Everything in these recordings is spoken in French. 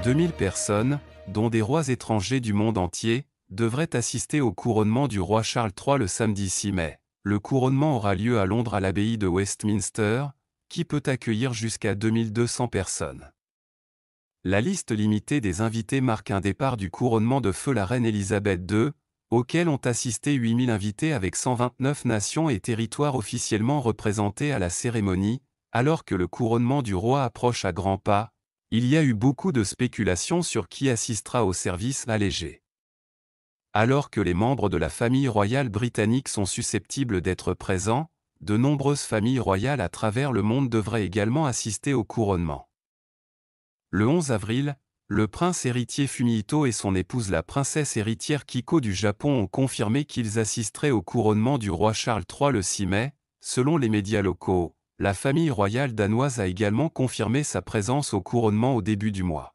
2000 personnes, dont des rois étrangers du monde entier, devraient assister au couronnement du roi Charles III le samedi 6 mai. Le couronnement aura lieu à Londres à l'abbaye de Westminster, qui peut accueillir jusqu'à 2200 personnes. La liste limitée des invités marque un départ du couronnement de feu la reine Elisabeth II, auquel ont assisté 8000 invités avec 129 nations et territoires officiellement représentés à la cérémonie. Alors que le couronnement du roi approche à grands pas, il y a eu beaucoup de spéculations sur qui assistera au service allégé. Alors que les membres de la famille royale britannique sont susceptibles d'être présents, de nombreuses familles royales à travers le monde devraient également assister au couronnement. Le 11 avril, le prince héritier Fumihito et son épouse la princesse héritière Kiko du Japon ont confirmé qu'ils assisteraient au couronnement du roi Charles III le 6 mai, selon les médias locaux. La famille royale danoise a également confirmé sa présence au couronnement au début du mois.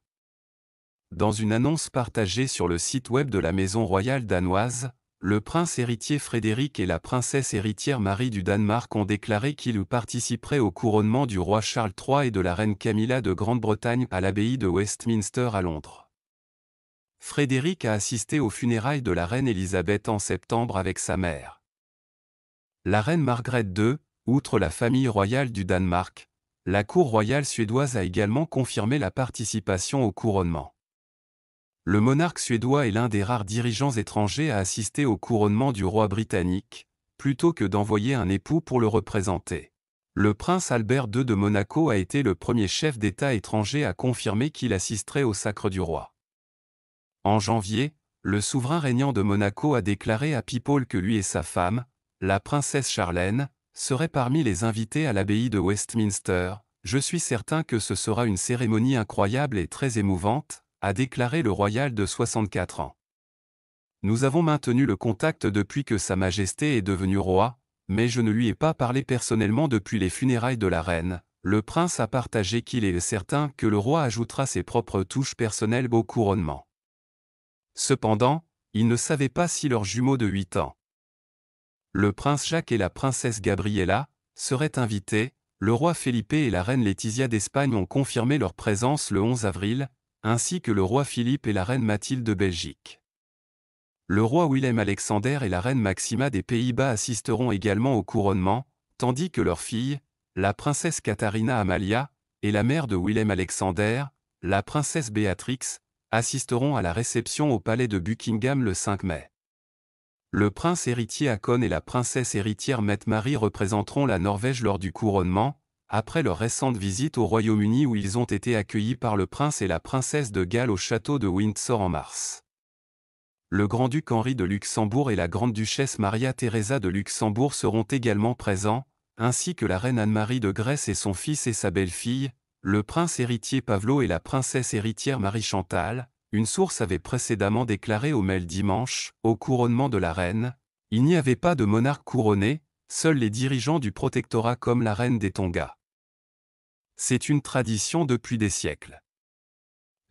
Dans une annonce partagée sur le site web de la maison royale danoise, le prince héritier Frédéric et la princesse héritière Marie du Danemark ont déclaré qu'ils participeraient au couronnement du roi Charles III et de la reine Camilla de Grande-Bretagne à l'abbaye de Westminster à Londres. Frédéric a assisté aux funérailles de la reine Elisabeth en septembre avec sa mère. La reine Margrethe II, outre la famille royale du Danemark, la cour royale suédoise a également confirmé la participation au couronnement. Le monarque suédois est l'un des rares dirigeants étrangers à assister au couronnement du roi britannique, plutôt que d'envoyer un époux pour le représenter. Le prince Albert II de Monaco a été le premier chef d'État étranger à confirmer qu'il assisterait au sacre du roi. En janvier, le souverain régnant de Monaco a déclaré à People que lui et sa femme, la princesse Charlène, seraient parmi les invités à l'abbaye de Westminster. « Je suis certain que ce sera une cérémonie incroyable et très émouvante », a déclaré le royal de 64 ans. Nous avons maintenu le contact depuis que Sa Majesté est devenu roi, mais je ne lui ai pas parlé personnellement depuis les funérailles de la reine. Le prince a partagé qu'il est certain que le roi ajoutera ses propres touches personnelles au couronnement. Cependant, il ne savait pas si leur jumeau de 8 ans, le prince Jacques et la princesse Gabriella, seraient invités. Le roi Felipe et la reine Laetitia d'Espagne ont confirmé leur présence le 11 avril, ainsi que le roi Philippe et la reine Mathilde de Belgique. Le roi Willem-Alexander et la reine Maxima des Pays-Bas assisteront également au couronnement, tandis que leur fille, la princesse Katharina Amalia, et la mère de Willem-Alexander, la princesse Béatrix, assisteront à la réception au palais de Buckingham le 5 mai. Le prince héritier Haakon et la princesse héritière Mette-Marie représenteront la Norvège lors du couronnement, après leur récente visite au Royaume-Uni où ils ont été accueillis par le prince et la princesse de Galles au château de Windsor en mars. Le grand-duc Henri de Luxembourg et la grande-duchesse Maria Theresa de Luxembourg seront également présents, ainsi que la reine Anne-Marie de Grèce et son fils et sa belle-fille, le prince héritier Pavlo et la princesse héritière Marie-Chantal. Une source avait précédemment déclaré au Mail dimanche, au couronnement de la reine, il n'y avait pas de monarque couronné, seuls les dirigeants du protectorat comme la reine des Tonga. C'est une tradition depuis des siècles.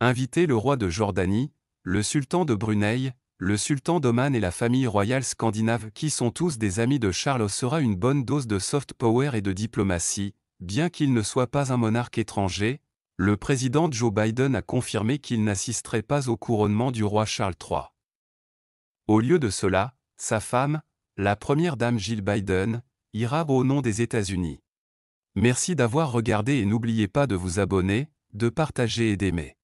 Inviter le roi de Jordanie, le sultan de Brunei, le sultan d'Oman et la famille royale scandinave qui sont tous des amis de Charles sera une bonne dose de soft power et de diplomatie, bien qu'il ne soit pas un monarque étranger. Le président Joe Biden a confirmé qu'il n'assisterait pas au couronnement du roi Charles III. Au lieu de cela, sa femme, la première dame Jill Biden, ira au nom des États-Unis. Merci d'avoir regardé et n'oubliez pas de vous abonner, de partager et d'aimer.